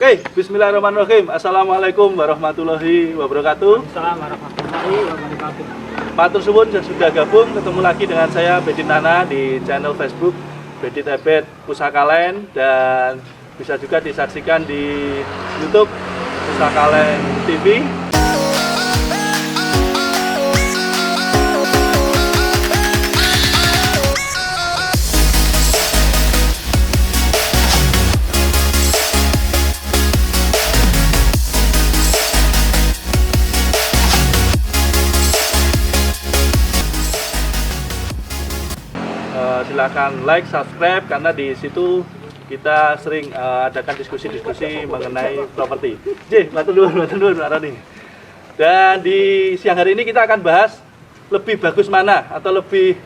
Oke, bismillahirrahmanirrahim. Assalamualaikum warahmatullahi wabarakatuh. Assalamualaikum warahmatullahi wabarakatuh. Matur suwun sudah gabung, ketemu lagi dengan saya Bedit Nana di channel Facebook Bedit Ebet Pusaka Land, dan bisa juga disaksikan di YouTube Pusaka Land TV. Silakan like, subscribe, karena di situ kita sering adakan diskusi-diskusi mengenai properti. Matur nuwun Pak Roni. Dan di siang hari ini kita akan bahas lebih bagus mana atau lebih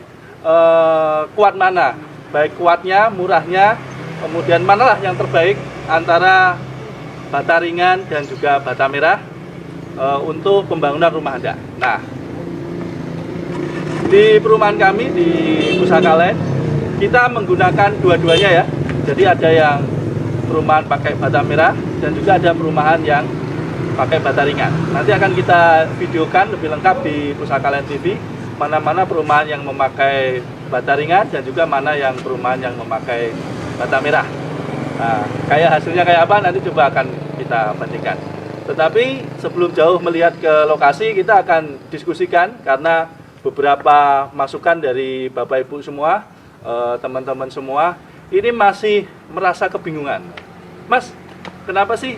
kuat mana, baik kuatnya, murahnya, kemudian manalah yang terbaik antara bata ringan dan juga bata merah untuk pembangunan rumah Anda. Nah, di perumahan kami di Pusaka Land kita menggunakan dua-duanya ya. Jadi ada yang perumahan pakai bata merah dan juga ada perumahan yang pakai bata ringan. Nanti akan kita videokan lebih lengkap di Pusaka Land TV mana-mana perumahan yang memakai bata ringan dan juga mana yang perumahan yang memakai bata merah. Nah, kayak hasilnya kayak apa nanti coba akan kita bandingkan. Tetapi sebelum jauh melihat ke lokasi, kita akan diskusikan karena beberapa masukan dari Bapak Ibu semua, teman-teman semua, ini masih merasa kebingungan. Mas, kenapa sih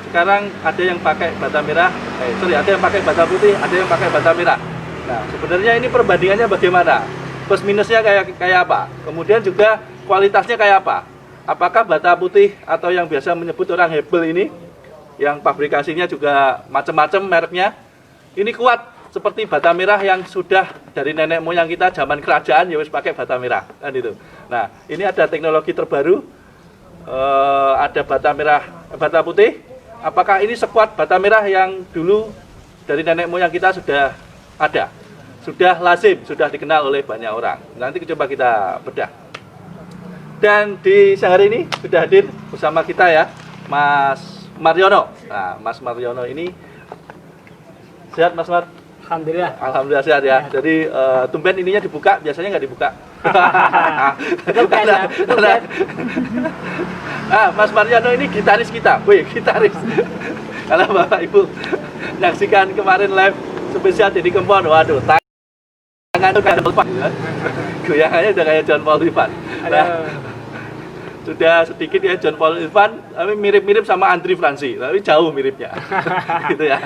sekarang ada yang pakai bata merah, ada yang pakai bata putih, ada yang pakai bata merah. Nah, sebenarnya ini perbandingannya bagaimana? Plus minusnya kayak apa? Kemudian juga kualitasnya kayak apa? Apakah bata putih atau yang biasa menyebut orang hebel ini, yang pabrikasinya juga macam-macam mereknya, ini kuat seperti bata merah yang sudah dari nenek moyang kita zaman kerajaan ya wis pakai bata merah kan itu. Nah, ini ada teknologi terbaru, ada bata merah, bata putih. Apakah ini sekuat bata merah yang dulu dari nenek moyang kita sudah ada, sudah lazim, sudah dikenal oleh banyak orang? Nanti coba kita bedah. Dan di siang hari ini sudah hadir bersama kita ya Mas Mariono. Nah, Mas Mariono ini sehat Mas Mar? Alhamdulillah sehat ya. Jadi tumben ininya dibuka, biasanya nggak dibuka. Mas Mariono ini gitaris kita, gitaris. Kalau Bapak Ibu nyaksikan kemarin live spesial Deddy Kempon, waduh, tangan udah lepas, goyangannya udah kayak John Paul Ivan. Nah, sudah sedikit ya John Paul Ivan, tapi mirip-mirip sama Andri Fransi, tapi jauh miripnya. Gitu ya.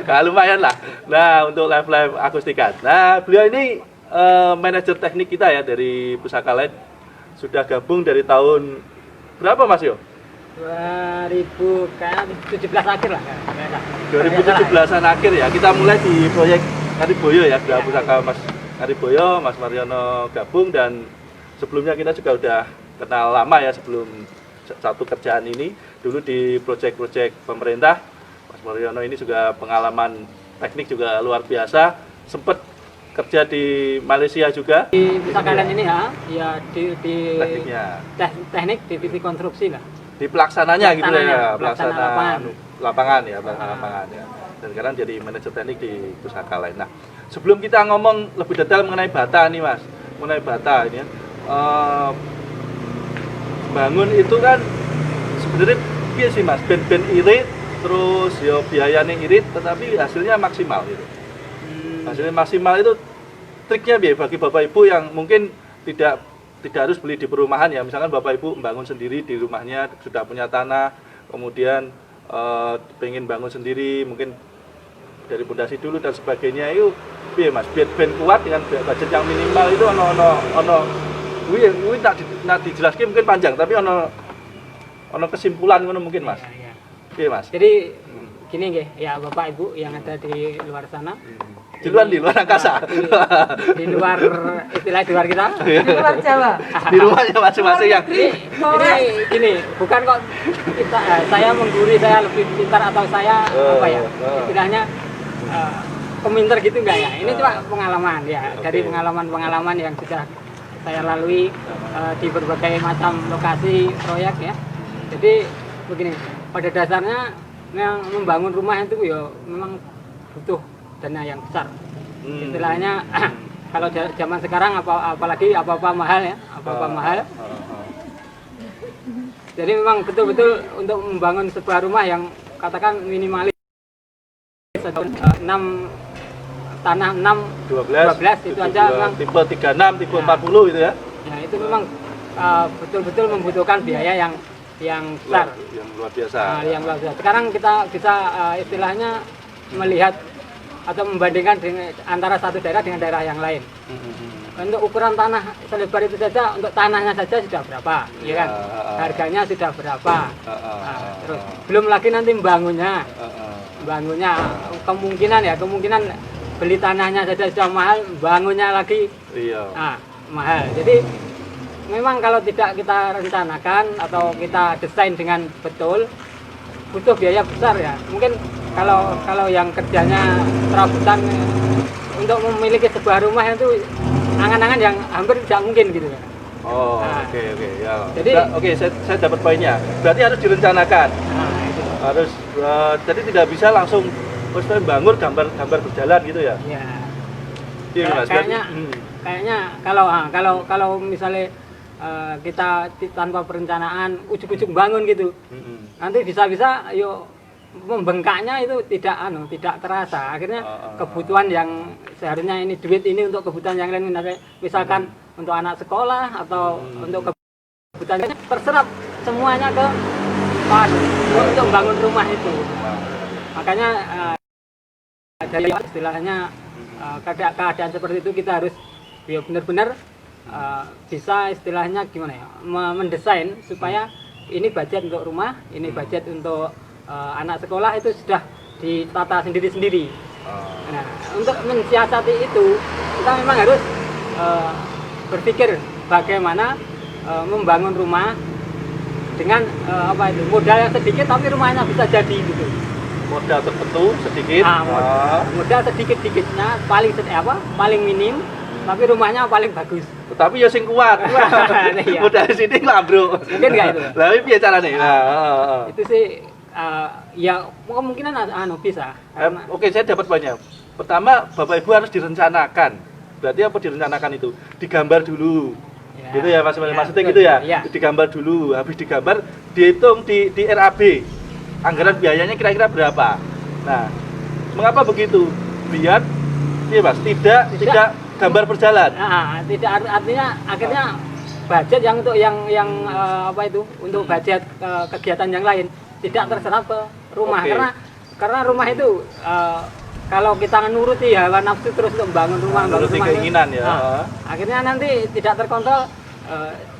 Nah, lumayan lah. Nah, untuk live akustikan. Nah, beliau ini manajer teknik kita ya dari Pusaka Land. Sudah gabung dari tahun berapa Mas Yo? 2017 akhir lah. 2017-an akhir ya. Kita mulai di proyek Kariboyo ya, Geraha Pusaka Mas Kariboyo, Mas Mariono gabung, dan sebelumnya kita juga udah kenal lama ya sebelum satu kerjaan ini. Dulu di proyek-proyek pemerintah, Mas Mariono ini juga pengalaman teknik juga luar biasa. Sempat kerja di Malaysia juga. Di Pusaka Land ini ya di tekniknya. Teknik divisi konstruksi lah. Di pelaksananya gitu ya, pelaksana lapangan ya. Dan sekarang jadi manajer teknik di Pusaka Land. Nah, sebelum kita ngomong lebih detail mengenai bata nih Mas, mengenai bata ini ya. Bangun itu kan sebenarnya biasa sih Mas, ben irit, terus ya biayanya irit, tetapi hasilnya maksimal gitu. Hasilnya maksimal itu triknya bagi Bapak Ibu yang mungkin tidak harus beli di perumahan ya. Misalkan Bapak Ibu membangun sendiri di rumahnya, sudah punya tanah, kemudian pengen bangun sendiri, mungkin dari pondasi dulu dan sebagainya, itu biar Mas, ben kuat dengan budget yang minimal itu ono Wih tak dijelaskan mungkin panjang, tapi ono kesimpulan ngono mungkin Mas. Iya Mas. Jadi gini nggih, ya Bapak Ibu yang ada di luar sana. Di luar angkasa. Di luar istilah di luar kita. Di luar Jawa. Di rumahnya masing-masing yang. Ini gini, bukan kok kita saya mengguri, saya lebih pintar atau saya apa ya? Istilahnya pemintar gitu enggak ya? Ini cuma pengalaman ya, dari pengalaman yang sudah saya lalui di berbagai macam lokasi proyek ya. Jadi begini, pada dasarnya yang membangun rumah itu ya memang butuh dana yang besar. Istilahnya kalau zaman sekarang apalagi apa-apa mahal ya, apa-apa mahal. Jadi memang betul-betul untuk membangun sebuah rumah yang katakan minimalis 6 tanah 6 12 itu aja memang tipe 36, tipe 40 itu ya. Ya itu memang betul-betul membutuhkan biaya yang besar. Yang luar biasa. Yang luar biasa. Sekarang kita bisa istilahnya melihat atau membandingkan dengan antara satu daerah dengan daerah yang lain. Untuk ukuran tanah selebar itu saja, untuk tanahnya saja sudah berapa, ya kan? Harganya sudah berapa. Terus belum lagi nanti membangunnya. Kemungkinan beli tanahnya saja sudah mahal, bangunnya lagi mahal. Jadi memang kalau tidak kita rencanakan atau kita desain dengan betul, butuh biaya besar ya. Mungkin kalau yang kerjanya serabutan untuk memiliki sebuah rumah itu angan-angan yang hampir tidak mungkin gitu ya. Oke ya. Jadi saya dapat poinnya. Berarti harus direncanakan. Itu. Harus jadi tidak bisa langsung terus bangun gambar berjalan gitu ya. Iya. Iya, Mas. Kayaknya kalau misalnya kita tanpa perencanaan ujuk-ujuk bangun gitu. Nanti bisa-bisa membengkaknya itu tidak terasa. Akhirnya kebutuhan yang seharusnya ini duit ini untuk kebutuhan yang lain, misalkan untuk anak sekolah atau untuk kebutuhan terserap semuanya ke untuk membangun rumah itu. Makanya dari istilahnya keadaan seperti itu kita harus benar-benar bisa istilahnya gimana ya, mendesain supaya ini budget untuk rumah, ini budget untuk anak sekolah itu sudah ditata sendiri-sendiri. Nah, untuk mensiasati itu kita memang harus berpikir bagaimana membangun rumah dengan modal yang sedikit tapi rumahnya bisa jadi gitu. Modal tertentu sedikit. Modal sedikit-sedikitnya paling minim tapi rumahnya paling bagus. Tapi ya sing kuat. Iya. Modal sini lah, Bro. Mungkin enggak itu. Lah piye carane? Itu sih ya kemungkinan bisa. Oke, saya dapat banyak. Pertama, Bapak Ibu harus direncanakan. Berarti apa direncanakan itu? Digambar dulu. Ya. Gitu ya, Mas. Maksudnya gitu ya? Ya. Digambar dulu. Habis digambar, dihitung di RAB. Anggaran biayanya kira-kira berapa? Nah, mengapa begitu? Biar Mas, tidak gambar berjalan. Tidak artinya akhirnya budget yang untuk untuk budget kegiatan yang lain tidak terserap ke rumah. Karena rumah itu kalau kita nuruti hawa nafsu terus untuk membangun rumah, keinginan ya. Akhirnya nanti tidak terkontrol,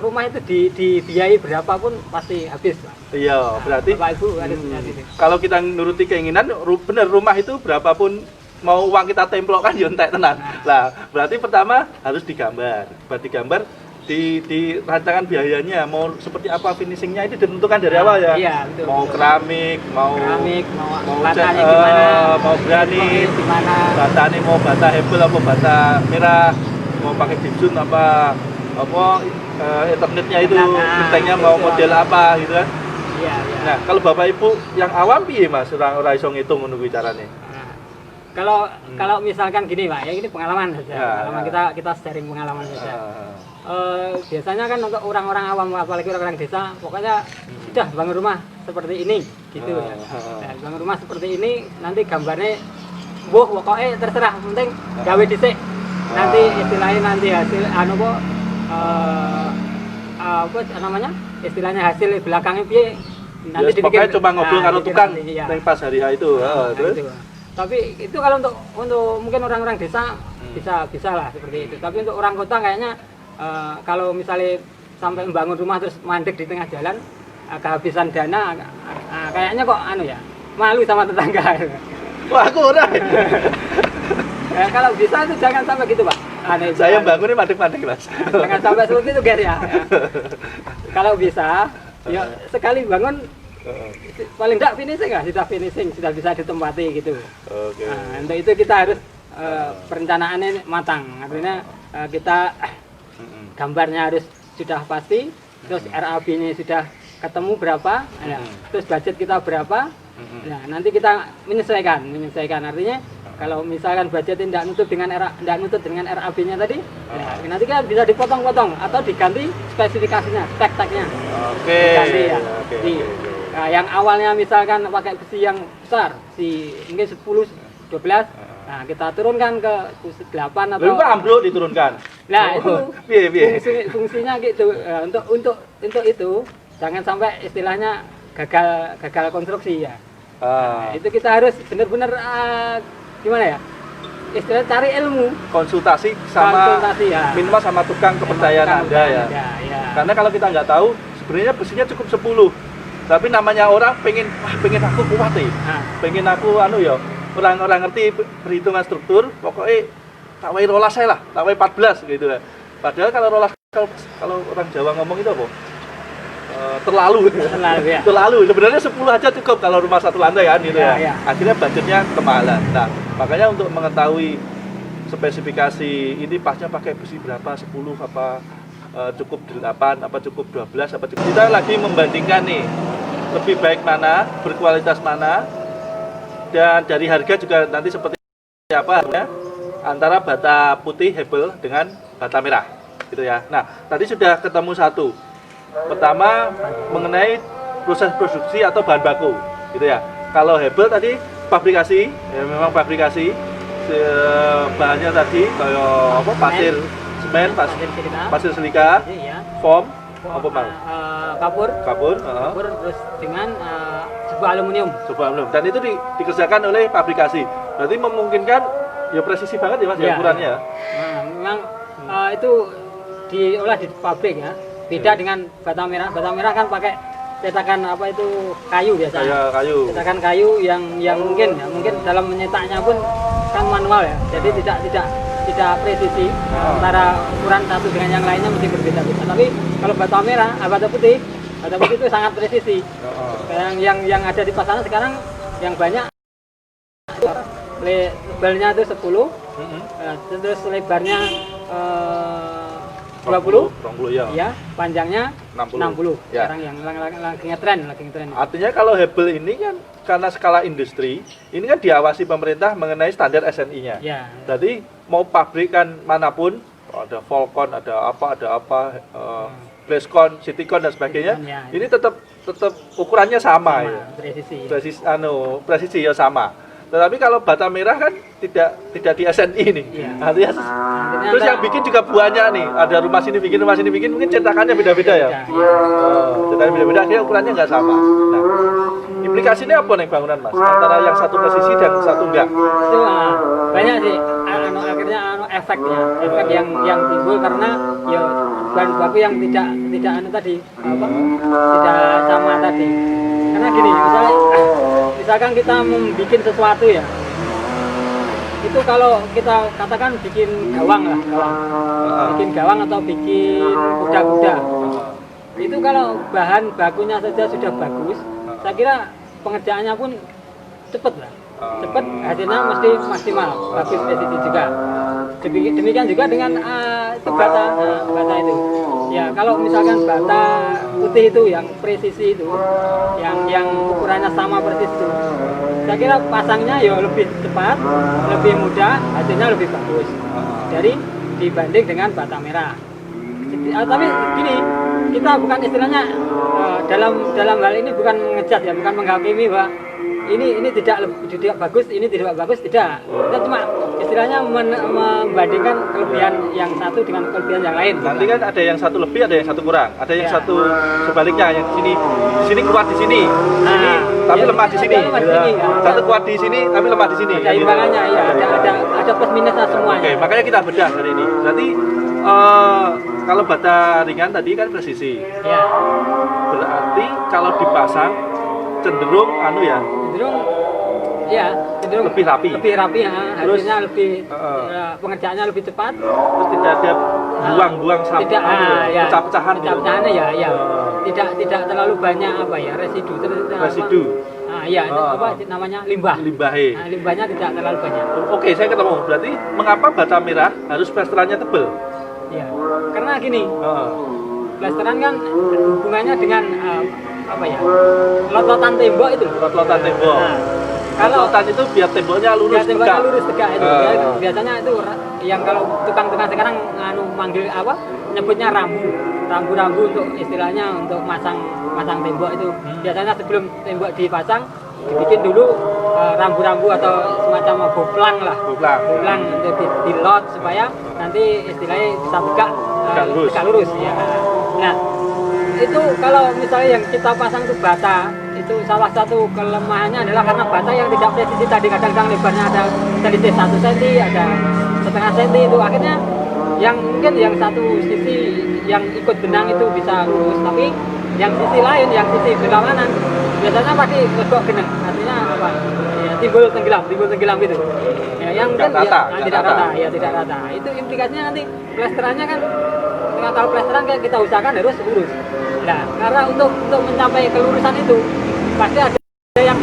rumah itu dibiayai berapapun pasti habis. Iya, berarti Bapak Ibu harus kalau kita nuruti keinginan, benar rumah itu berapapun mau uang kita templokkan ya entek tenan. Lah, berarti pertama harus digambar. Buat digambar di rancangan biayanya mau seperti apa finishingnya itu ditentukan dari awal ya. Iya, betul. Mau keramik, mau batanya gimana, mau granit, gimana. batanya mau bata hebel apa bata merah, mau pakai gypsum apa internetnya itu, gentengnya mau model apa gitu kan. Iya. Nah, kalau Bapak Ibu yang awam piye Mas, ora iso ngitung ngono kuwi carane. Kalau misalkan gini Pak, ya ini pengalaman saja. Kita sharing pengalaman saja. Biasanya kan untuk orang-orang awam, apalagi orang-orang desa, pokoknya sudah bangun rumah seperti ini gitu ya. Nah, bangun rumah seperti ini, nanti gambarnya pokoknya terserah, penting gawe dhisik. Nanti istilahnya hasil istilahnya hasil belakangnya piye nanti pokoknya coba ngobrol karo tukang yang pas hari itu. Terus itu. Tapi itu kalau untuk mungkin orang-orang desa bisa lah seperti itu. Tapi untuk orang kota kayaknya kalau misalnya sampai membangun rumah terus mandek di tengah jalan, kehabisan dana, kayaknya kok malu sama tetangga. Wah, aku ora. Kalau bisa itu jangan sampai gitu Pak. Saya bangunnya mandek-mandek Mas. Jangan sampai seperti itu Ger ya. Kalau bisa, ya sekali bangun paling tidak finishing sudah bisa ditempati gitu. Oke. Nah, untuk itu kita harus perencanaannya matang. Artinya kita gambarnya harus sudah pasti, terus RAB-nya sudah ketemu berapa, ya, terus budget kita berapa, nah nanti kita menyesuaikan artinya kalau misalkan budget tidak nutut dengan RAB-nya tadi, ya, nanti kan bisa dipotong-potong atau diganti spesifikasinya, spek-speknya. Oke. Diganti ya. Nah, yang awalnya misalkan pakai besi yang besar, mungkin 10, 12, nah kita turunkan ke 8 atau. Lalu ambruk diturunkan. Nah itu piye. fungsinya gitu. Untuk itu jangan sampai istilahnya gagal konstruksi ya. Nah, itu kita harus benar-benar gimana ya, istilah cari ilmu, konsultasi ya. Minimal sama tukang kepercayaan Anda ya. Karena kalau kita nggak tahu sebenarnya besinya cukup 10, tapi namanya orang pengen aku kuat nih, pengen aku ya orang ngerti perhitungan struktur, pokoknya tak wae rolas saya lah, tak wae 14 gitu ya. Padahal kalau rolas kalau orang Jawa ngomong itu apa? Terlalu ya. Terlalu. Sebenarnya 10 aja cukup kalau rumah satu lantai kan gitu ya. Akhirnya budgetnya kemahalan. Nah, makanya untuk mengetahui spesifikasi ini pasnya pakai besi berapa, 10 apa cukup 8 apa cukup 12 apa cukup. Kita lagi membandingkan nih lebih baik mana, berkualitas mana, dan dari harga juga nanti seperti apa ya, antara bata putih Hebel dengan bata merah gitu ya. Nah, tadi sudah ketemu satu. Pertama mengenai proses produksi atau bahan baku gitu ya. Kalau Hebel tadi fabrikasi, ya memang fabrikasi bahannya tadi kayak apa, pasir semen, pasir silika, foam, apa bang? Kapur, terus dengan sebuah aluminium. Dan itu dikerjakan oleh fabrikasi. Berarti memungkinkan ya presisi banget ya mas ya ukurannya. Nah, memang itu diolah di pabrik ya. Beda dengan bata merah. Bata merah kan pakai cetakan apa itu kayu biasanya. Cetakan kayu yang mungkin dalam menyetaknya pun kan manual ya. Jadi tidak presisi antara ukuran satu dengan yang lainnya mesti berbeda-beda. Tapi kalau bata merah, bata putih itu sangat presisi. Yang ada di pasaran sekarang yang banyak lebarnya itu 10, terus lebarnya 20 ya, panjangnya 60. Ya. Sekarang yang lagi ngetren. Artinya kalau Hebel ini kan karena skala industri, ini kan diawasi pemerintah mengenai standar SNI-nya. Ya. Jadi mau pabrikan manapun, ada Volcon, ada apa, Bleskon, Citycon dan sebagainya, ini tetap ukurannya sama ya. Presisi ya sama. Tetapi kalau bata merah kan tidak di SNI nih. Artinya terus yang bikin juga buahnya nih. Ada rumah sini bikin, mungkin cetakannya beda-beda ya. Cetakannya beda-beda, akhirnya ukurannya nggak sama. Nah, implikasinya apa nih bangunan mas? Antara yang satu presisi dan satu enggak? Itu banyak sih. Akhirnya efek yang timbul karena ya bahan baku yang tidak sama tadi. Karena gini, misalkan kita membuat sesuatu ya, itu kalau kita katakan bikin gawang atau bikin kuda-kuda, itu kalau bahan bakunya saja sudah bagus, saya kira pengerjaannya pun cepat, hasilnya mesti maksimal, bagus presisi juga. Demikian juga dengan bata itu. Ya kalau misalkan bata putih itu yang presisi itu, yang ukurannya sama persis itu, saya kira pasangnya ya lebih cepat, lebih mudah, hasilnya lebih bagus dibanding dengan bata merah. Tapi gini, kita bukan istilahnya dalam hal ini bukan mengejat ya, bukan menghakimi bahwa ini tidak bagus, ini tidak bagus, tidak. Kita cuma istilahnya membandingkan kelebihan yang satu dengan kelebihan yang lain. Nanti kan ada yang satu lebih, ada yang satu kurang, ada yang satu sebaliknya, yang di sini kuat di sini, tapi lemah di sini. Satu kuat di sini, tapi lemah di sini. Ada imbangannya, ya. Ada plus minusnya semuanya. Oke, makanya kita bedah hari ini. Berarti kalau bata ringan tadi kan presisi. Ya. Berarti kalau dipasang cenderung lebih rapi hasilnya lebih pengerjaannya lebih cepat, terus tidak ada buang-buang sampah, pecah-pecahannya ya tidak terlalu banyak residu namanya limbahnya tidak terlalu banyak. Oke, saya ketemu. Berarti mengapa bata merah harus plesterannya tebal? Ya, karena gini, plesteran kan hubungannya dengan apa ya? Lot-lotan tembok itu. Lot-lotan tembok. Nah, kalau lot-lotan itu biar temboknya lurus tegak. Lurus tegak itu. Biasanya itu yang kalau tukang-tukang sekarang manggil apa? Nyebutnya rambu untuk istilahnya untuk masang tembok itu. Biasanya sebelum tembok dipasang dibikin dulu rambu-rambu atau semacam boplang untuk di lot supaya nanti istilahnya bisa tegak lurus ya. Nah, itu kalau misalnya yang kita pasang itu bata, itu salah satu kelemahannya adalah karena bata yang tidak presisi tadi, kadang-kadang lebarnya ada selisih 1 cm, ada setengah cm, itu akhirnya yang mungkin yang satu sisi yang ikut benang itu bisa lurus, tapi yang sisi lain, yang sisi berlawanan biasanya pasti legok geneng, artinya apa? Ya, timbul tenggelam gitu. Ya, yang kan tidak rata. Itu implikasinya nanti plesterannya kan, kalau plesteran kan kita usahakan harus lurus. Nah, karena untuk mencapai kelurusan itu pasti ada yang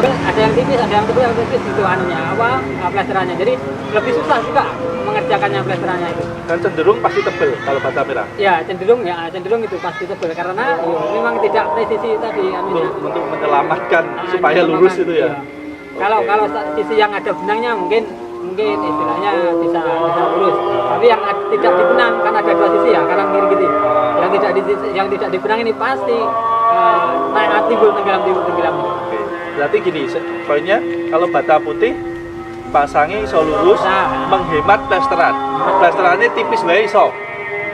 tipis, ada yang tipis itu plesterannya. Jadi lebih susah juga mengerjakannya plesterannya itu. Dan cenderung pasti tebel kalau bata merah. Ya, cenderung itu pasti tebel karena memang tidak presisi tadi untuk menyelamatkan supaya lurus itu ya. Kalau sisi yang ada benangnya mungkin istilahnya bisa lurus. Tapi yang tidak dibenang kan ada 2 sisi ya, kanan kiri gitu. Yang tidak dibenang ini pasti timbul tenggelam. Oke. Berarti gini, poinnya kalau bata putih pasangi iso lurus, menghemat plesteran. Plesterannya tipis wae iso.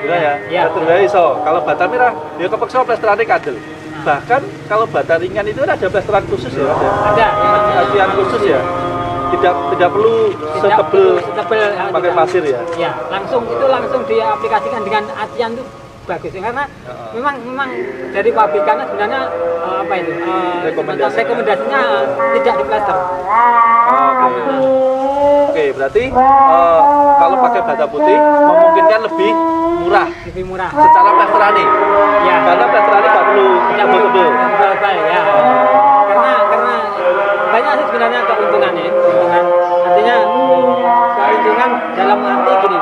Gitu ya. Plester wae iso. Kalau bata merah ya kepeksa plesterannya kadel. Bahkan kalau bata ringan itu ada plesteran khusus ya, ada latihan khusus ya. Tidak perlu setebel pakai pasir ya. Ya, langsung diaplikasikan dengan atian tuh bagus karena memang dari pabrikannya sebenarnya rekomendasinya tidak diplester. Oke, berarti kalau pakai bata putih memungkinkan lebih murah secara plesterannya. Ya. Karena plesterannya nggak perlu tebel-tebel. Ya. Karena banyak sih sebenarnya keuntungannya. Artinya keuntungan dalam arti gini.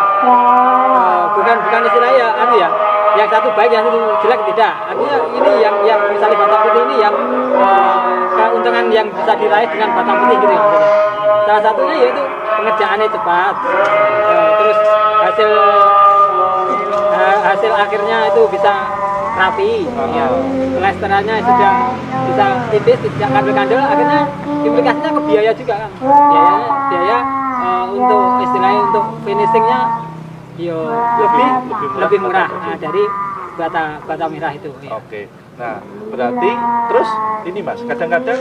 Bukan istilahnya yang satu baik, yang satu jelek, tidak. Artinya ini yang misalnya bata putih ini yang keuntungan yang bisa diraih dengan bata putih gitu ya. Salah satunya yaitu pengerjaannya cepat, terus hasil akhirnya itu bisa rapi, ya. Plesterannya sudah bisa tipis, tidak kandel-kandel, akhirnya implikasinya ke biaya juga kan. Biaya untuk istilahnya untuk finishingnya lebih murah dari bata merah itu. Ya. Oke. Nah, berarti terus ini Mas, kadang-kadang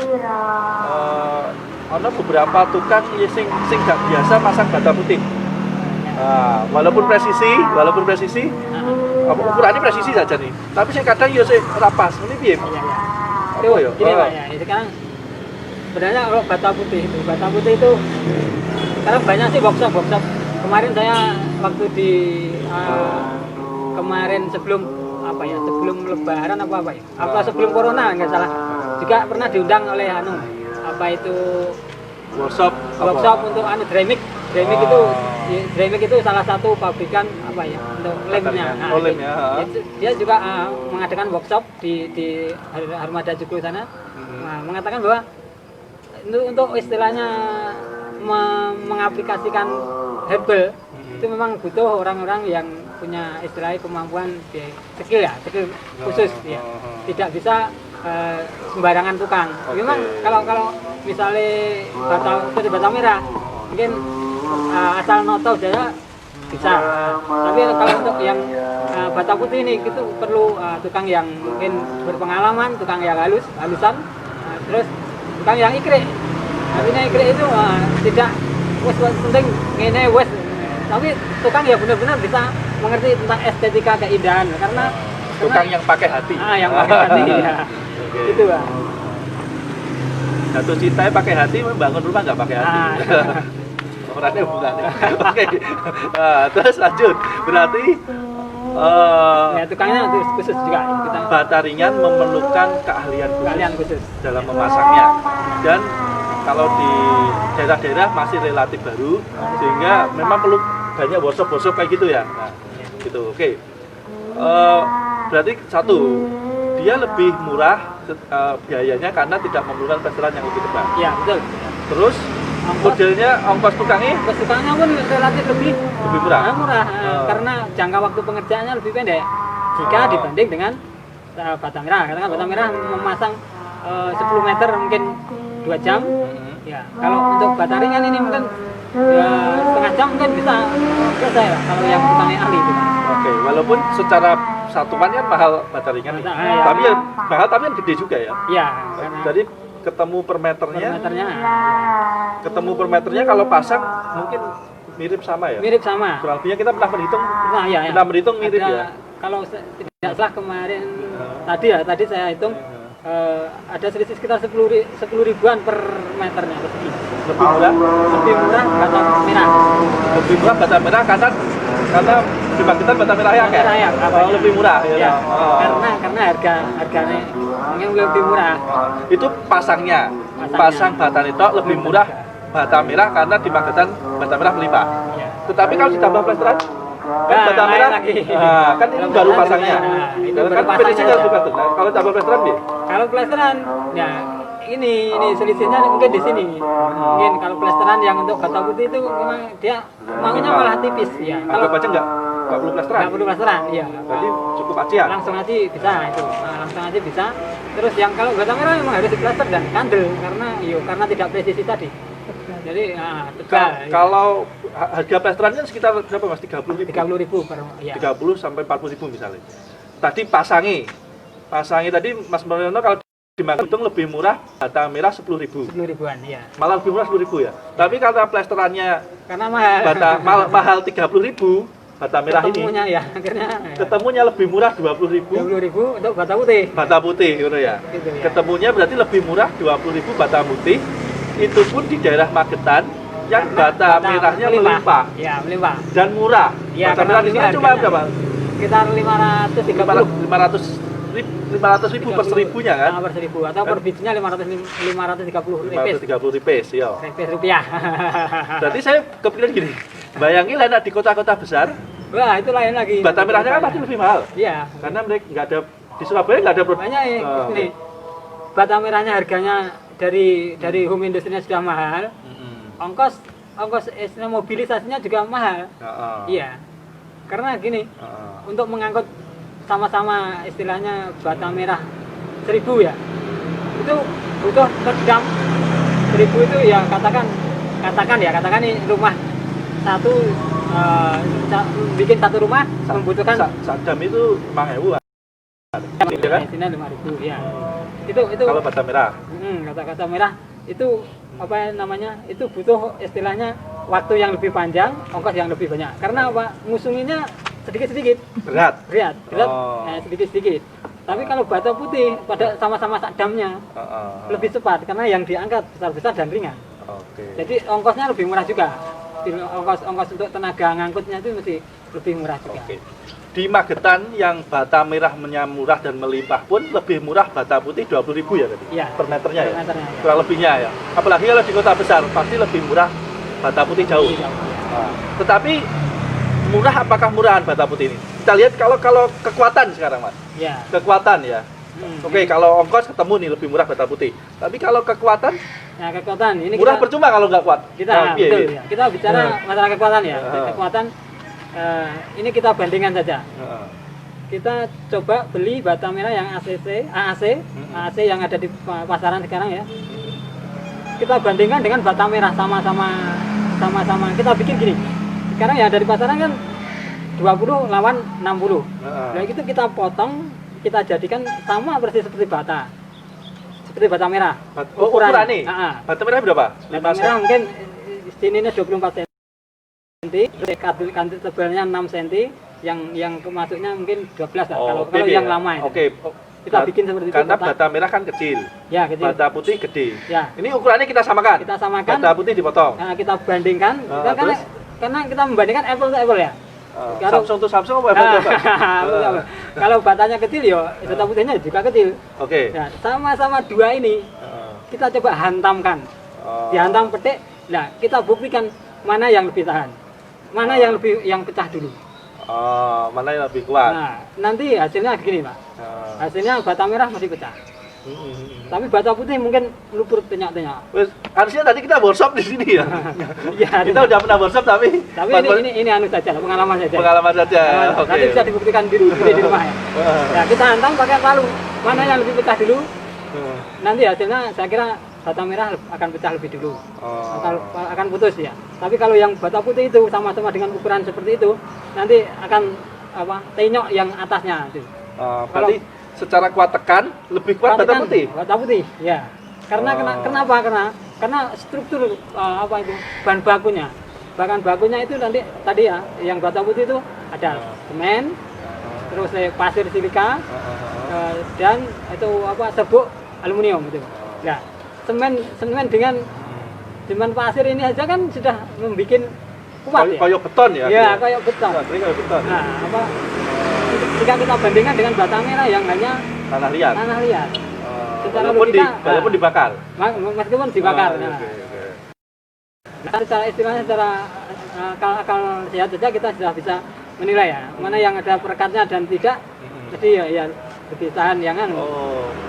ada beberapa tukang sing gak biasa pasang bata putih. Nah, walaupun presisi, ukurannya presisi saja nih. Tapi saya kadang rapas. Ini piye? Iya. Ini Pak ya. Sekarang sebenarnya kalau bata putih itu sekarang banyak sih workshop. Kemarin saya waktu di kemarin sebelum lebaran atau sebelum corona nggak salah, juga pernah diundang oleh workshop untuk Dramik itu salah satu pabrikan untuk lemnya. Dia juga mengadakan workshop di Armada Joglo sana. Mengatakan bahwa untuk istilahnya mengaplikasikan herbal itu memang butuh orang-orang yang punya istilahnya kemampuan skill khusus ya. Tidak bisa sembarangan tukang. Memang kalau misalnya bata merah mungkin asal noto saja bisa. Tapi kalau untuk yang bata putih ini itu perlu tukang yang mungkin berpengalaman, tukang yang halusan, terus tukang yang ikrik. Artinya ikrik itu tidak penting ini tapi tukang ya benar-benar bisa mengerti tentang estetika keindahan karena tukang yang pakai hati. Yang pakai hati ya. Itu Pak. Jatuh cinta pakai hati, membangun rumah nggak pakai hati. Orangnya bukan. Oke. Terus lanjut. Berarti tukangnya khusus juga. Bata ringan memerlukan keahlian khusus dalam memasangnya. Dan kalau di daerah-daerah masih relatif baru, sehingga memang perlu banyak workshop kayak gitu ya. Nah, gitu. Oke. Berarti satu, dia lebih murah biayanya karena tidak memerlukan plesteran yang lebih tebal. Iya, betul. Terus modelnya ongkos tukangnya pun relatif lebih murah. Murah karena jangka waktu pengerjaannya lebih pendek jika dibanding dengan bata merah. Karena bata merah memasang 10 meter mungkin 2 jam. Ya, kalau untuk bata ringan ini mungkin ya, setengah jam mungkin bisa selesai lah kalau yang tukangnya ahli itu. Oke, walaupun secara satuan kan mahal bata ringan nih. Tapi ya mahal tapi kan gede juga ya. Iya, jadi ketemu per meternya. Ketemu per meternya kalau pasang mungkin mirip sama ya. Mirip sama. Kurang lebihnya kita pernah berhitung. Ya. Pernah berhitung mirip ada, ya. Kalau tidak salah kemarin tadi saya hitung ada selisih sekitar 10 ribuan per meternya persegi. Lebih murah bata merah. Lebih murah bata merah karena di Pakitan bata merahnya kayak lebih murah ya. Karena harganya mungkin lebih murah. Itu pasang bata itu lebih murah bata merah karena di Pakitan bata merah melimpah. Ya. Tetapi kalau ditambah plesteran bata merah kan ini baru pasangnya. Kan finishingnya lebih bagus. Kalau tambah plesteran dia? Kalau plesteran ya ini selisihnya mungkin di sini. Mungkin kalau plesteran yang untuk bata putih itu memang dia maunya malah tipis ya. Kalau baca enggak perlu plesteran. Enggak perlu plesteran, iya. Jadi cukup aja. Langsung aja bisa itu. Langsung aja bisa. Terus yang kalau bata merah memang harus diplester dan kandel karena tidak presisi tadi. Jadi tebal. Kalau harga plesteran kan sekitar berapa Mas? 30.000. 30.000 per ya. 30 sampai 40.000 misalnya. Tadi pasangi tadi Mas Mariono kalau di Magelang lebih murah bata merah 10.000. 10 ribuan ya. Malah lebih murah 10.000 ya. Tapi kalau plesterannya karena mahal 30.000 bata merah ketemunya ini. Ya, akhirnya ketemunya lebih murah 20.000. 20.000 untuk bata putih. Bata putih gitu ya. Gitu ya. Ketemunya berarti lebih murah 20.000 bata putih. Itu pun di daerah Magetan yang bata merahnya melimpah. Ya, melimpah. Dan murah. Ya, bata merah di sini cuma berapa? Sekitar 500.000 per seribunya kan? Per 1.000 atau per bijinya 530 rupiah, ya. Rupiah. Berarti saya kepikiran gini, bayangin lah di kota-kota besar. Wah, itu lain lagi. Bata merahnya kan pasti lebih mahal. Iya. Karena mereka nggak ada di Surabaya nggak ada banyak ini. Bata merahnya harganya dari home industry-nya sudah mahal. Ongkos mobilisasinya juga mahal. Iya. Karena gini, untuk mengangkut sama-sama istilahnya bata merah 1.000 ya, itu butuh per jam 1.000 itu ya katakan nih rumah satu bikin satu rumah membutuhkan jam itu 5.000 kan? Isinya 5.000 ya. Itu kalau bata merah. Kata merah itu apa namanya? Itu butuh istilahnya waktu yang lebih panjang, ongkos yang lebih banyak. Karena apa? Ngusunginnya sedikit-sedikit. Berat. Sedikit-sedikit. Tapi kalau bata putih pada sama-sama sakdamnya lebih cepat karena yang diangkat besar-besar dan ringan. Jadi ongkosnya lebih murah juga. Ongkos untuk tenaga ngangkutnya itu mesti lebih murah juga. Di Magetan yang bata merahnya murah dan melimpah pun lebih murah bata putih 20.000 ya tadi? Ya, per meternya ya? Meternya, ya. Kurang lebihnya ya. Apalagi kalau di kota besar pasti lebih murah bata putih jauh. Tetapi murah apakah murahan bata putih ini? Kita lihat kalau kekuatan sekarang Mas. Ya. Kekuatan ya. Oke, kalau ongkos ketemu nih lebih murah bata putih. Tapi kalau kekuatan? Ya, kekuatan ini murah percuma kalau nggak kuat. Betul. Ya. Kita bicara masalah kekuatan ya. Kekuatan ini kita bandingkan saja. Kita coba beli bata merah yang AAC yang ada di pasaran sekarang ya. Kita bandingkan dengan bata merah sama-sama kita bikin gini. Sekarang ya dari pasaran kan 20 lawan 60. Nah itu kita potong, kita jadikan sama persis seperti bata. Seperti bata merah. Ukurannya? Bata merah berapa? Bata merah mungkin sininya 24 cm, kantil tebalnya 6 cm, yang kemasuknya mungkin 12 lah. Kalau yang lama itu. Kita bikin seperti itu. Karena bata merah kan kecil. Ya, kecil. Bata putih gede. Ya. Ini ukurannya kita samakan. Bata putih dipotong. Nah, kita bandingkan. Karena kita membandingkan apple to apple ya. Samsung to Samsung apa apple? Kalau batanya kecil ya, bata putihnya juga kecil. Nah, sama-sama dua ini kita coba hantamkan. Dihantam petik. Nah, kita buktikan mana yang lebih tahan. Mana yang pecah dulu. Oh, mana yang lebih kuat? Nah, nanti hasilnya gini Pak. Oh. Hasilnya bata merah masih pecah. Tapi bata putih mungkin lupur tenyak-tenyak. Wes, harusnya tadi kita workshop di sini ya. Iya. Kita udah pernah workshop tapi ini anu saja, pengalaman saja. pengalaman saja. Nah, Oke. nanti bisa dibuktikan di rumah ya. Ya, kita hantam pakai palu. Mana yang lebih pecah dulu? Nanti hasilnya saya kira bata merah akan pecah lebih dulu. Oh. Akan putus ya. Tapi kalau yang bata putih itu sama-sama dengan ukuran seperti itu, nanti akan tenyok yang atasnya itu. Berarti secara kuat tekan lebih kuat bata putih. Bata putih, ya. Kenapa? Karena struktur bahan bakunya. Bahan bakunya itu nanti tadi ya, yang bata putih itu ada semen, terus pasir silika, dan itu serbuk aluminium gitu. Nah, semen dengan pasir ini aja kan sudah membuat kuat ya. Kayak beton ya? Iya, kayak beton. Kayak beton. Nah, jika kita bandingkan dengan bata merah yang hanya Tanah liat. Secara walaupun dibakar. Meskipun dibakar. Oke. Nah, secara akal sehat saja kita sudah bisa menilai ya, mana yang ada perekatnya dan tidak. Jadi ya lebih tahan yang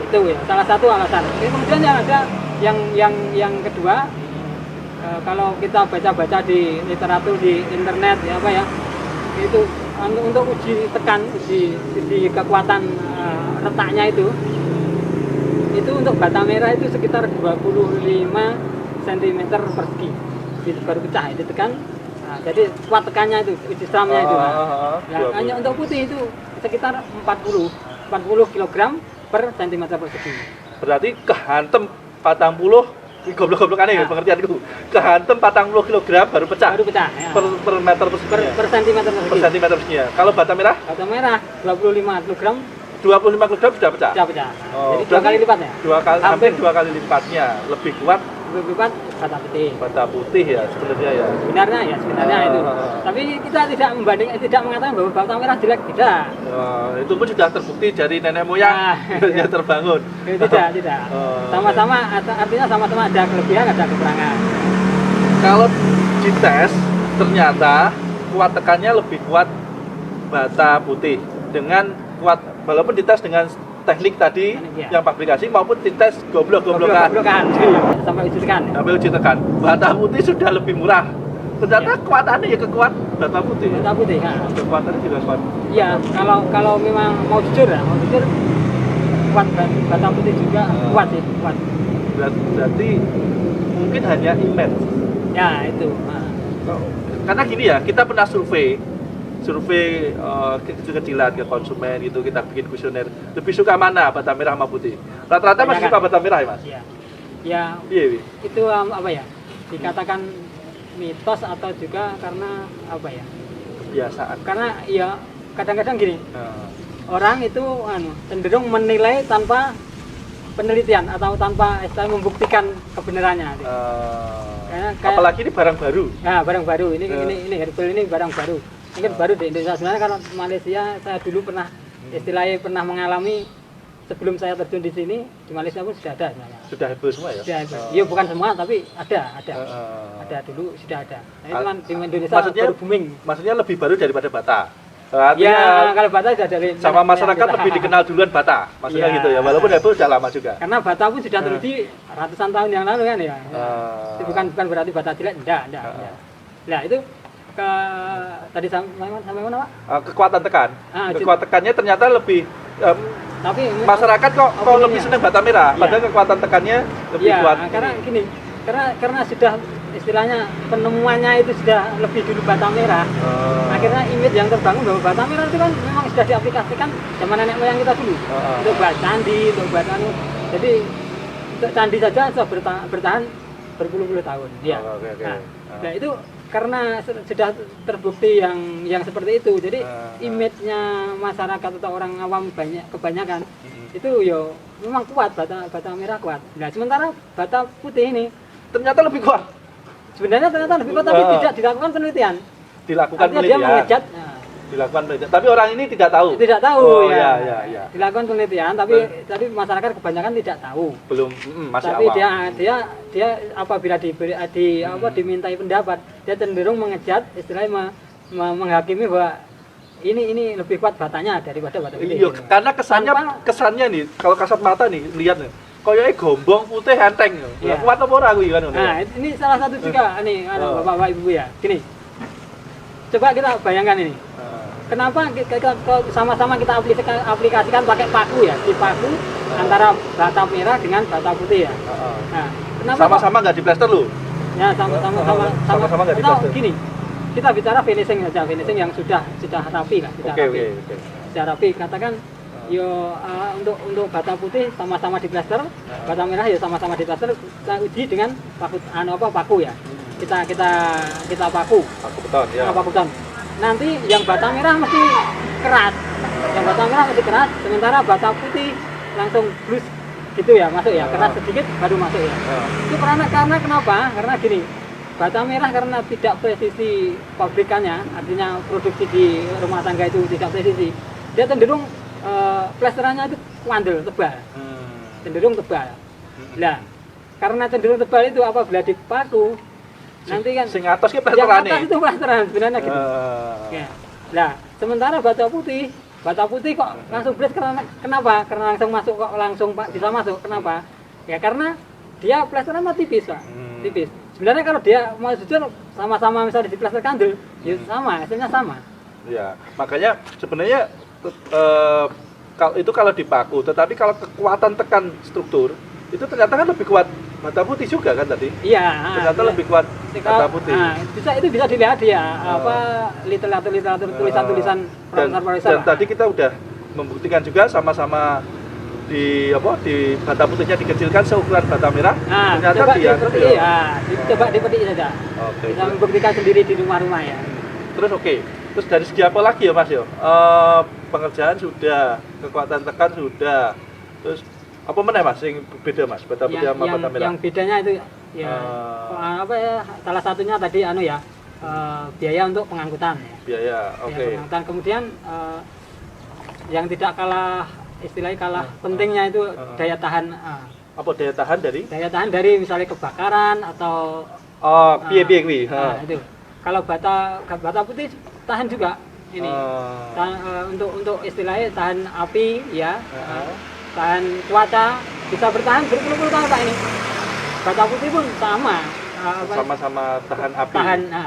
itu ya salah satu alasan. Kemudian yang ada yang kedua, kalau kita baca-baca di literatur di internet ya itu untuk uji kekuatan retaknya itu untuk bata merah itu sekitar 25 cm persegi itu baru pecah, itu tekan. Nah, jadi kuat tekannya itu uji stramnya itu. Hanya untuk putih itu sekitar 40 kg per cm persegi. Berarti kehantem 40 goblok-goblok aneh ya pengertianku. Kehantem 40 kg baru pecah. Ya. Per meter persegi. Per cm persegi. Per cm persegi. Kalau bata merah? Bata merah 25 kg. 25 kg sudah pecah. Sudah pecah. Oh, jadi 2 kali lipatnya. Hampir 2 kali lipatnya. Lebih kuat bata putih. Bata putih ya sebenarnya ya. Sebenarnya itu. Tapi kita tidak mengatakan bahwa bata merah jelek, tidak. Itu pun sudah terbukti dari nenek moyang yang terbangun. Tidak. Artinya sama-sama ada kelebihan, ada kekurangan. Kalau dites ternyata kuat tekannya lebih kuat bata putih dengan kuat, walaupun dites dengan teknik tadi yang pabrikasi maupun dites goblok-goblokan sampai uji tekan. Bata putih sudah lebih murah. Ternyata kekuatannya ya kekuat bata putih. Kekuatannya juga kuat. Iya, kalau memang mau jujur kuat bata putih juga kuat. Berarti mungkin hanya image. Ya, itu. Karena gini ya, kita pernah survei kecil-kecilan ke konsumen gitu, kita bikin kuesioner. Lebih suka mana, bata merah sama putih? Rata-rata masih suka bata merah ya, Mas? Iya. Iya. Itu dikatakan mitos atau juga karena kebiasaan. Karena ya kadang-kadang gini. Orang itu cenderung menilai tanpa penelitian atau tanpa membuktikan kebenarannya. Apalagi ini barang baru. Ya, barang baru. Ini herbal ini barang baru. Mungkin baru di Indonesia. Sebenarnya kalau Malaysia saya dulu pernah mengalami sebelum saya terjun di sini, di Malaysia pun sudah ada sebenarnya. Sudah herbal semua ya? Iya, bukan semua tapi ada. Ada dulu sudah ada. Nah, itu kan di Indonesia baru booming. Maksudnya lebih baru daripada bata. Ya, kalau bata sudah dari sama masyarakat lebih dikenal duluan bata, maksudnya gitu ya. Walaupun herbal sudah lama juga. Karena bata pun sudah teruji ratusan tahun yang lalu kan ya. Itu bukan berarti bata jelek, enggak. Nah, itu tadi sampai mana, Pak? Kekuatan tekan. Kekuatan tekannya ternyata lebih tapi masyarakat kok lebih senang bata merah, padahal kekuatan tekannya lebih kuat. Karena sudah istilahnya penemuannya itu sudah lebih dulu bata merah. Akhirnya image yang terbangun bahwa bata merah itu kan memang sudah diaplikasikan zaman nenek moyang kita dulu. Untuk buat candi, untuk buat jadi untuk candi saja sudah bertahan berpuluh-puluh tahun. Nah, itu karena sudah terbukti yang seperti itu. Jadi image-nya masyarakat atau orang awam kebanyakan itu memang kuat, bata merah kuat. Nah, sementara bata putih ini ternyata lebih kuat. Sebenarnya ternyata lebih kuat, tapi tidak dilakukan penelitian. Dia mengejat. Dilakukan penelitian. Tapi orang ini tidak tahu. Tidak tahu ya. Dilakukan penelitian, tapi masyarakat kebanyakan tidak tahu. Belum masih tapi awam. dia apabila dimintai pendapat, dia cenderung mengejat, istilahnya menghakimi bahwa ini lebih kuat batanya daripada bata putih. Iya, gitu. karena kesannya nih kalau kasat mata nih lihat nih kayaknya gombong putih enteng. Iya. Kuat apa ora kuwi kan. Nah, ini salah satu juga nih Bapak Ibu ya. Gini. Coba kita bayangkan ini. Kenapa kita sama-sama kita aplikasikan pakai paku ya, di paku antara bata merah dengan bata putih ya. Nah, kenapa sama-sama nggak diplaster lu? Ya, sama-sama nggak atau diplaster. gini. Kita bicara finishing saja, finishing yang sudah rapi lah, sudah rapi. Oke. Sudah rapi, katakan untuk bata putih sama-sama diplaster, bata merah ya sama-sama diplaster. Kita uji dengan paku ya. Kita paku. Paku beton ya. Paku beton. Nanti yang bata merah mesti keras. Yang bata merah mesti keras, sementara bata putih langsung blus gitu ya, masuk ya. Keras sedikit baru masuk ya. Itu karena kenapa? Karena gini. Bata merah karena tidak presisi pabrikannya, artinya produksi di rumah tangga itu tidak presisi. Dia cenderung plesterannya itu kuandel, tebal. Cenderung tebal. Nah, karena cenderung tebal itu apabila dipaku nanti kan sing atas ki yang plesteran atas itu plesteran sebenarnya gitu. Ya. Nah, sementara bata putih kok langsung blast kenapa? Karena langsung masuk kok langsung bisa masuk. Kenapa? Ya karena dia plesteran tipis, Pak. Tipis. Sebenarnya kalau dia mau jujur sama-sama misalnya di plaster kandel, ya sama, hasilnya sama. Iya, makanya sebenarnya kalau dipaku, tetapi kalau kekuatan tekan struktur itu ternyata kan lebih kuat bata putih juga kan tadi? Iya. Ternyata lebih kuat bata putih. Nah, itu bisa dilihat ya literatur tulisan profesor. Dan tadi kita udah membuktikan juga sama-sama di bata putihnya dikecilkan seukuran bata merah. Nah, ternyata coba dipetik saja. Okay. Bisa membuktikan sendiri di rumah-rumah ya. Terus terus dari segi apa lagi ya Mas yo? Pengerjaan sudah, kekuatan tekan sudah. Terus apa mana Mas yang beda Mas bata putih sama bata merah? Yang bedanya itu ya salah satunya tadi biaya untuk pengangkutan ya. Biaya, oke. Pengangkutan kemudian yang tidak kalah pentingnya itu daya tahan. Apa daya tahan dari? Daya tahan dari misalnya kebakaran atau piye kuwi. Itu. Kalau bata putih tahan juga ini. Untuk istilahnya tahan api ya. Tahan cuaca, bisa bertahan berpuluh-puluh tahun Pak ini. Bata putih pun sama. Sama-sama tahan api.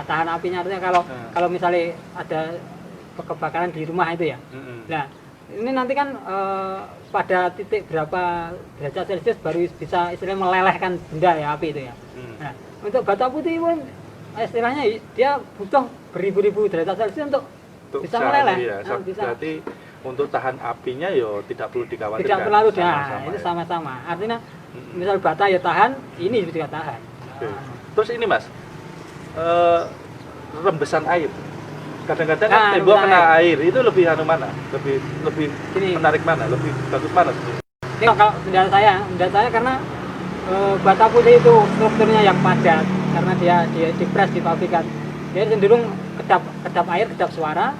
Tahan apinya artinya kalau misalnya ada kebakaran di rumah itu ya. Nah, ini nanti kan pada titik berapa derajat Celcius baru bisa istilahnya melelehkan benda ya api itu ya. Nah, untuk bata putih pun istilahnya dia butuh beribu-ribu derajat Celcius untuk bisa meleleh. Ya, berarti untuk tahan apinya yo tidak perlu dikhawatirkan. Tidak perlu itu sama-sama. Artinya misal bata ya tahan, ini juga tahan. Oke. Terus ini Mas, rembesan air. Kadang-kadang kan tembok kena air, itu lebih mana? Lebih menarik mana? Lebih bagus mana sebenarnya? Ini kalau menurut saya karena bata putih itu strukturnya yang padat karena dia dipres di pabrikan. Dia cenderung kedap air, kedap suara.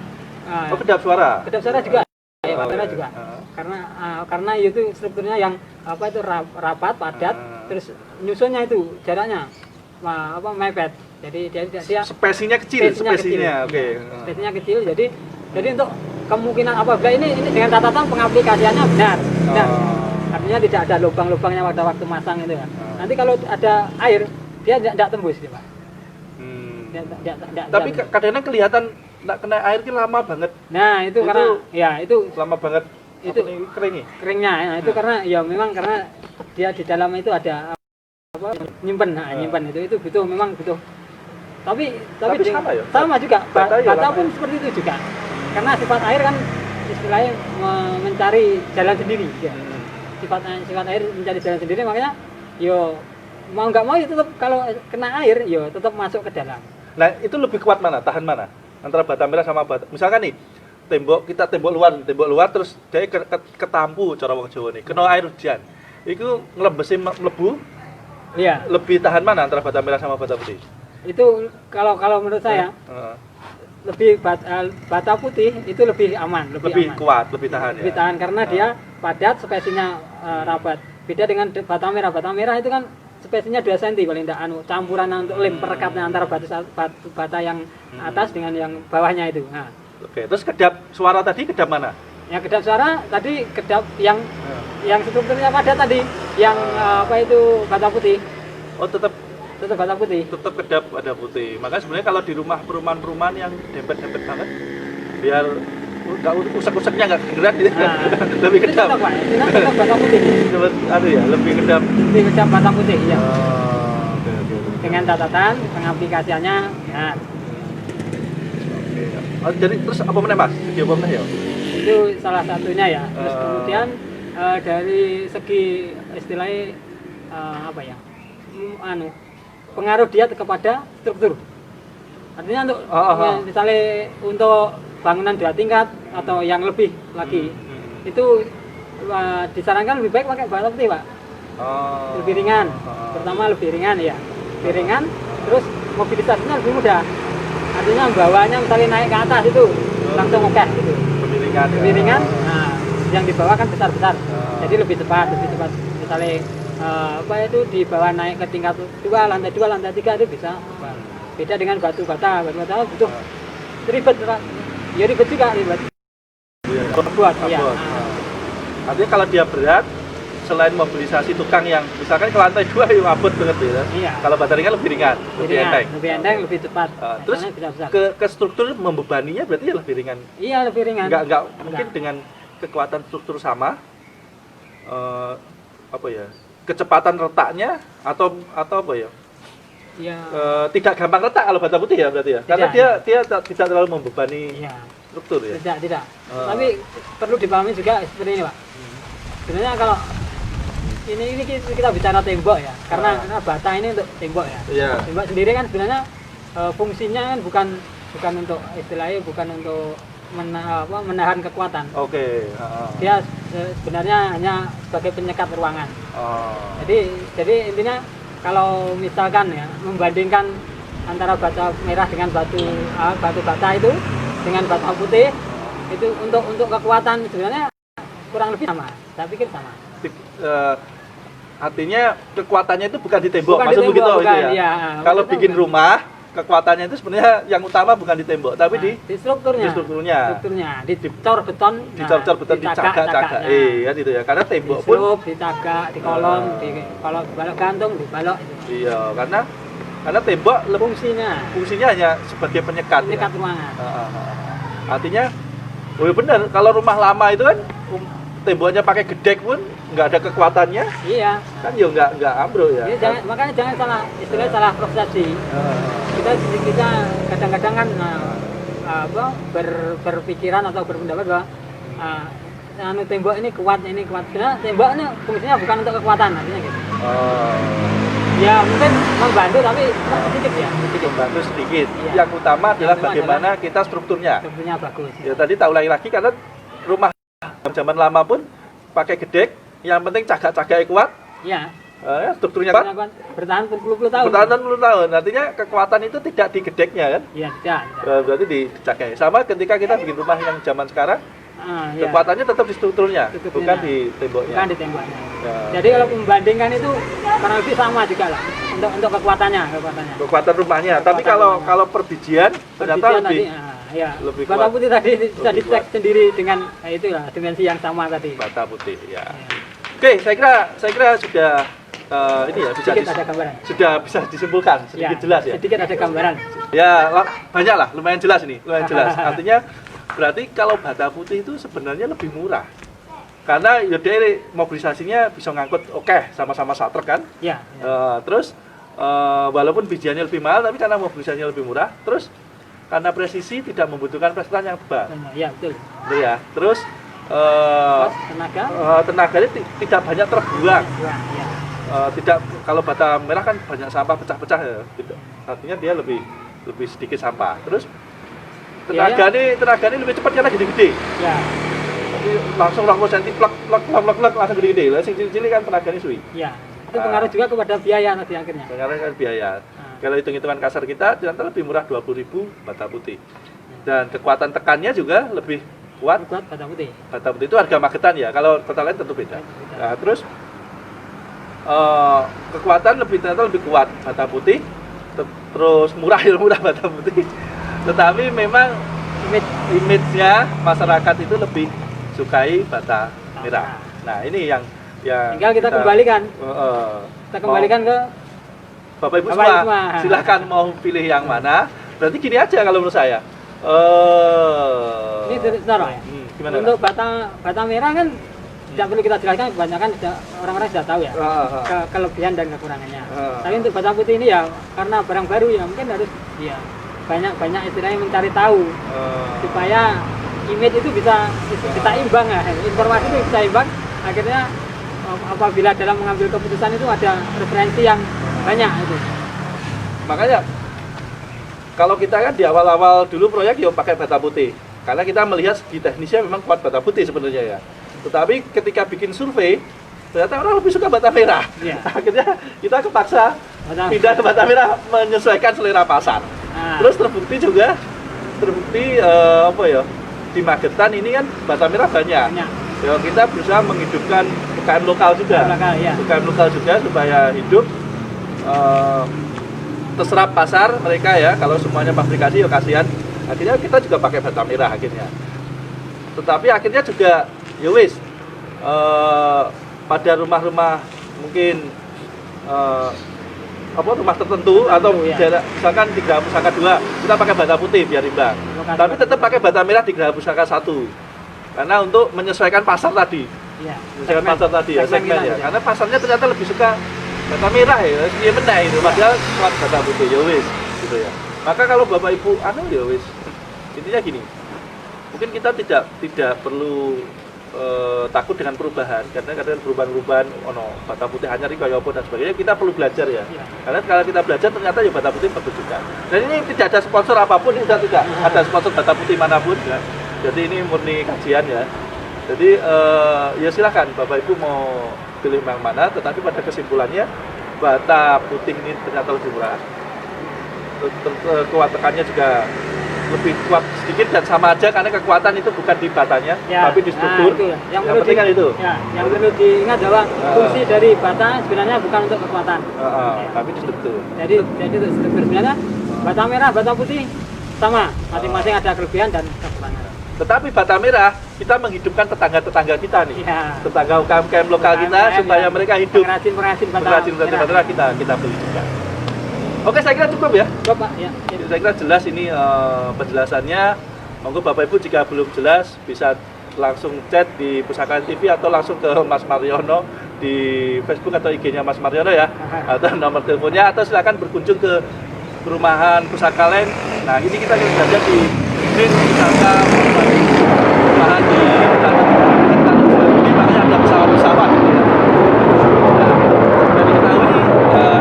Kedap suara. Kedap suara juga. Batera juga. Karena itu strukturnya yang rapat, padat, terus nyusunnya itu jaraknya mepet. Jadi dia spesinya kecil. Oke. Spesinya kecil. Jadi untuk kemungkinan apabila ini dengan catatan pengaplikasiannya benar. Artinya tidak ada lubang-lubangnya pada waktu masang itu ya. Nanti kalau ada air dia tidak tembus ya, Pak. Tapi kadang-kadang kelihatan nggak kena air itu lama banget. Nah, itu karena itu lama banget. Itu keringnya. Nah, itu karena memang karena dia di dalam itu ada nyimpen itu butuh. Tapi sama juga. Bata pun seperti itu juga. Karena sifat air kan istilahnya mencari jalan sendiri. Ya. Sifat air mencari jalan sendiri, makanya mau nggak mau tetap kalau kena air tetap masuk ke dalam. Nah, itu lebih kuat mana? Tahan mana? Antara bata merah sama bata. Misalkan nih, tembok luar terus dia ketampu cara wong Jawa nih. Kena air hujan. Itu nglembesi mlebu. Iya. Lebih tahan mana antara bata merah sama bata putih? Itu kalau menurut saya lebih bata putih itu lebih aman, lebih aman. Kuat, lebih tahan lebih tahan karena dia padat, spesinya rapat. Beda dengan bata merah. Bata merah itu kan spesinya 2 cm paling tidak campuran untuk lem perekatnya antara bata yang atas dengan yang bawahnya itu. Nah, Oke, terus kedap suara tadi kedap mana? Yang kedap suara tadi kedap yang strukturnya padat tadi, yang apa itu bata putih. Oh, tetap Bata putih. kedap ada putih. Makanya sebenarnya kalau di rumah perumahan yang dempet-dempet banget, biar nggak usek-useknya nggak kedengeran gitu. Nah, Lebih itu kedap. tetap, Pak. Itu tetap bata putih. Lebih kedap. Lebih kedap bata putih, ya. Oke. Dengan catatan pengaplikasiannya ya. Oh, jadi terus apa meneh Mas? Segi apa meneh ya? Itu salah satunya ya. Terus kemudian dari segi istilahnya apa ya? Pengaruh dia kepada struktur. Artinya untuk misalnya untuk bangunan 2 tingkat atau yang lebih lagi itu disarankan lebih baik pakai bata putih, Pak. Lebih ringan. Pertama lebih ringan ya. Lebih ringan, terus mobilisasinya lebih mudah. Artinya bawahnya misalnya naik ke atas itu langsung oke gitu. Lebih ringan. Lebih ringan. Nah, yang di bawah kan besar-besar. Jadi lebih cepat. Misalnya apa itu di bawah naik ke tingkat 2, lantai 2, lantai 3 itu bisa. Beda dengan batu bata butuh ribet, Pak. Ya ribet juga. Buat ya. Artinya kalau dia berat, selain mobilisasi tukang yang misalkan ke lantai 2 yang abot banget ya. Iya. Kalau bata ringan lebih ringan, lebih enteng. Lebih cepat. Terus ke struktur membebaninya berarti ya lebih ringan. Iya, lebih ringan. Enggak mungkin dengan kekuatan struktur sama apa ya? Kecepatan retaknya atau apa ya? Iya. Tidak gampang retak kalau bata putih ya berarti ya. Karena dia tidak terlalu membebani struktur ya. Tidak. Tapi perlu dipahami juga seperti ini, Pak. Sebenarnya kalau ini kita bicara tembok ya, karena bata ini untuk tembok ya. Iya. Tembok sendiri kan sebenarnya fungsinya kan bukan untuk istilahnya bukan untuk menahan kekuatan. Oke. Dia sebenarnya hanya sebagai penyekat ruangan. Jadi intinya kalau misalkan ya membandingkan antara bata merah dengan batu bata itu dengan bata putih itu untuk kekuatan sebenarnya kurang lebih sama. Saya pikir sama. Artinya kekuatannya itu bukan di tembok, Bukan maksud di tembok, begitu bukan, itu ya. ya. Kalau Maksudnya bikin bukan. rumah, kekuatannya itu sebenarnya yang utama bukan di tembok, tapi di strukturnya. strukturnya. Dicor beton, Dicor beton, dicagak-cagak. Iya gitu ya. Karena tembok pun dicagak, di kolom, kalau balok gantung, di balok. Iya, karena tembok fungsinya hanya sebagai penyekat. Penyekat ruangan. Artinya, benar. Kalau rumah lama itu kan temboknya pakai gedek pun nggak ada kekuatannya. Iya. Kan ya nggak ambruk ya. Makanya jangan salah istilah salah persepsi. Kita kadang-kadang kan berpikiran atau berpendapat bahwa tembok ini kuat. Karena tembok ini fungsinya bukan untuk kekuatan, artinya gitu. Ya mungkin membantu tapi sedikit. Membantu sedikit. Iya. Yang utama adalah bagaimana kita strukturnya. Strukturnya bagus. Ya tadi tak ulangi lagi karena rumah zaman lama pun pakai gedek, yang penting cagak-cagaknya kuat. Iya. Strukturnya kuat. Bertahan puluh tahun. Bertahan puluh tahun. Artinya kekuatan itu tidak di gedeknya kan? Iya, tidak. Berarti di cagaknya. Sama ketika kita bikin rumah yang zaman sekarang, kekuatannya tetap di strukturnya, bukan di temboknya. Bukan di temboknya. Ya. Jadi kalau membandingkan itu kurang lebih sama juga lah untuk kekuatannya. Kekuatan rumahnya. Tapi kalau perbijian ternyata lebih bata kuat. putih tadi bisa dicek sendiri dengan itulah dimensi yang sama tadi. Bata putih ya. Oke, saya kira sudah ini ya sudah bisa disimpulkan sedikit jelas ya. Sedikit ada gambaran. Ya banyak lah, lumayan jelas ini, lumayan jelas. Artinya berarti kalau bata putih itu sebenarnya lebih murah. Karena ya dia mobilisasinya bisa ngangkut sama-sama truk kan. Iya. Terus walaupun bijiannya lebih mahal tapi karena mobilisasinya lebih murah, terus karena presisi tidak membutuhkan prestasi yang tebal. Iya, betul. Betul ya. Terus tenaganya tidak banyak terbuang. Iya. Tidak, kalau bata merah kan banyak sampah pecah-pecah ya. Artinya dia lebih sedikit sampah. Terus tenaga ini lebih cepat karena gede-gede. Ya. Jadi langsung 20 cm plak langsung gede-gede. Lah sing cilik kan tenaganya suwi. Iya. Itu pengaruh juga kepada biaya nanti akhirnya. Pengaruh kan biaya. Kalau hitung-hitungan kasar kita ternyata lebih murah 20.000 bata putih. Dan kekuatan tekannya juga lebih kuat bata putih. Bata putih itu harga magetan ya. Kalau kota lain tentu beda. Nah, terus kekuatan ternyata lebih kuat bata putih. Terus murah bata putih. Tetapi memang image-nya masyarakat itu lebih sukai bata merah. Nah, ini yang tinggal kita kembalikan. Kita kembalikan ke Bapak Ibu semua. Silahkan mau pilih yang mana. Berarti gini aja kalau menurut saya. Ini taruh ya. Gimana? Untuk bata merah kan tidak perlu kita jelaskan, kebanyakan orang-orang sudah tahu ya kelebihan dan kekurangannya. Tapi untuk bata putih ini ya karena barang baru ya mungkin harus ya banyak istilahnya mencari tahu supaya image itu bisa imbang ya, informasi itu bisa imbang. Akhirnya apabila dalam mengambil keputusan itu ada referensi yang banyak itu. Makanya kalau kita kan di awal-awal dulu proyek ya pakai bata putih karena kita melihat segi teknisnya memang kuat bata putih sebenarnya ya. Tetapi ketika bikin survei ternyata orang lebih suka bata merah. Ya. Akhirnya kita kepaksa pindah ke bata merah menyesuaikan selera pasar. Terus terbukti di Magetan ini kan bata merah banyak. Ya, kita berusaha menghidupkan UKM lokal juga. UKM lokal juga supaya hidup terserap pasar mereka ya. Kalau semuanya pabrikasi ya kasihan. Akhirnya kita juga pakai bata merah akhirnya. Tetapi akhirnya juga ya wis pada rumah-rumah mungkin rumah tertentu atau jarak misalkan di Geraha Pusaka 2 kita pakai bata putih biar imbang. Tapi tetap pakai bata merah di Geraha Pusaka 1. Karena untuk menyesuaikan pasar tadi. Iya. Menyesuaikan pasar tadi ya, segmen ya. Karena pasarnya ternyata lebih suka bata merah ya. Dia menang itu padahal kuat bata putih ya wis gitu ya. Maka kalau Bapak Ibu ya wis. Intinya gini. Mungkin kita tidak perlu takut dengan perubahan karena kadang perubahan bata putih hanya kaya apa dan sebagainya kita perlu belajar ya. Karena kalau kita belajar ternyata ya bata putih bagus juga. Dan ini tidak ada sponsor apapun, ini tidak ada sponsor bata putih manapun ya. Jadi ini murni kajian ya. Jadi ya silakan Bapak Ibu mau pilih yang mana, tetapi pada kesimpulannya bata putih ini ternyata lebih murah. Kuat tekannya juga lebih kuat sedikit dan sama aja karena kekuatan itu bukan di batanya tapi di struktur. Yang penting kan itu. Ya, yang perlu diingat bahwa fungsi dari bata sebenarnya bukan untuk kekuatan. Tapi di struktur. Jadi untuk struktur sebenarnya bata merah, bata putih sama, masing-masing ada kelebihan dan kekurangan. Tetapi bata merah kita menghidupkan tetangga-tetangga kita nih. Tetangga UKM lokal kita supaya mereka hidup. Pengrajin bata merah kita beli juga. Oke, saya kira cukup ya. Cukup, Pak. Ya. Saya kira jelas ini penjelasannya. Monggo Bapak Ibu jika belum jelas bisa langsung chat di Pusaka TV atau langsung ke Mas Mariono di Facebook atau IG-nya Mas Mariono ya. Atau nomor teleponnya atau silakan berkunjung ke perumahan Pusaka Land. Nah, ini kita berada di Pusaka perumahan di ini makanya ada pesawat-pesawat gitu ya.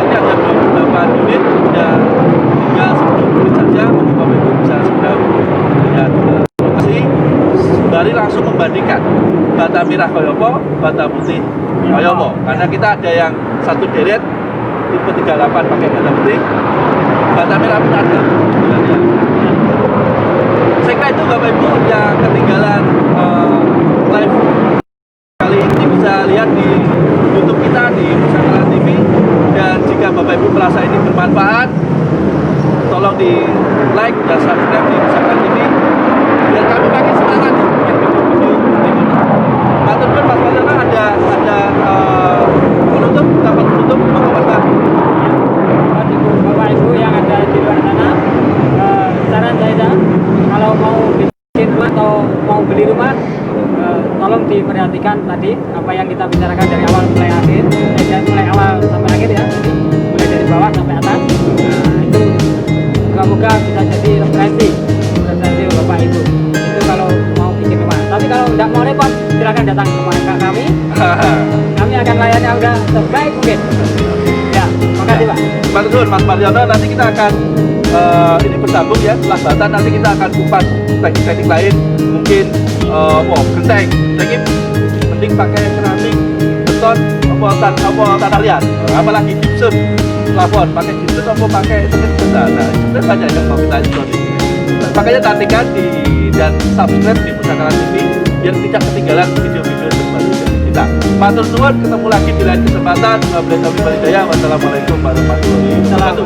Ini ada beberapa unit yang tinggal 10 menit saja Bapak Ibu bisa segera melihat lokasi sembari langsung membandingkan bata merah koyopo, bata putih koyopo karena kita ada yang satu deret tipe 38 pakai bata putih, bata merah pun ada sebenarnya. Saya kira itu Bapak Ibu yang ketinggalan live kali ini bisa lihat di YouTube kita di Pusaka TV. Dan jika Bapak Ibu merasa ini bermanfaat, tolong di like dan subscribe di Pusaka TV biar kami makin semangat bikin video-video berikutnya. Matur nuwun Mas Mariono ada penutup Mas Pak. Bapak Ibu yang ada di luar sana, saran saya kalau mau bikin rumah atau mau beli rumah, tolong diperhatikan tadi apa yang kita bicarakan dari awal mulai akhir, mulai awal sampai akhir ya, mulai dari bawah sampai atas. Nah, itu semoga bisa jadi referensi Bapak Ibu. Itu kalau mau bikin rumah. Tapi kalau nggak mau repot, silakan datang ke rumah kami. Kami akan layani Anda sebaik mungkin. Ya, makasih Pak. Terima kasih Mas Mariono. Nanti kita akan ini bersambung ya. Setelah bata nanti kita akan kupas teknik-teknik lain. Mungkin genteng, lagi penting pakai keramik, beton, tanah liat, apalagi gypsum, plafon, pakai gypsum apa pakai semen. Nah, sebenarnya banyak yang mau kita eksplorasi. Makanya nantikan dan subscribe di Pusaka TV biar tidak ketinggalan video-video terbaru dari kita. Matur nuwun, ketemu lagi di lain kesempatan. Wassalamualaikum warahmatullahi wabarakatuh.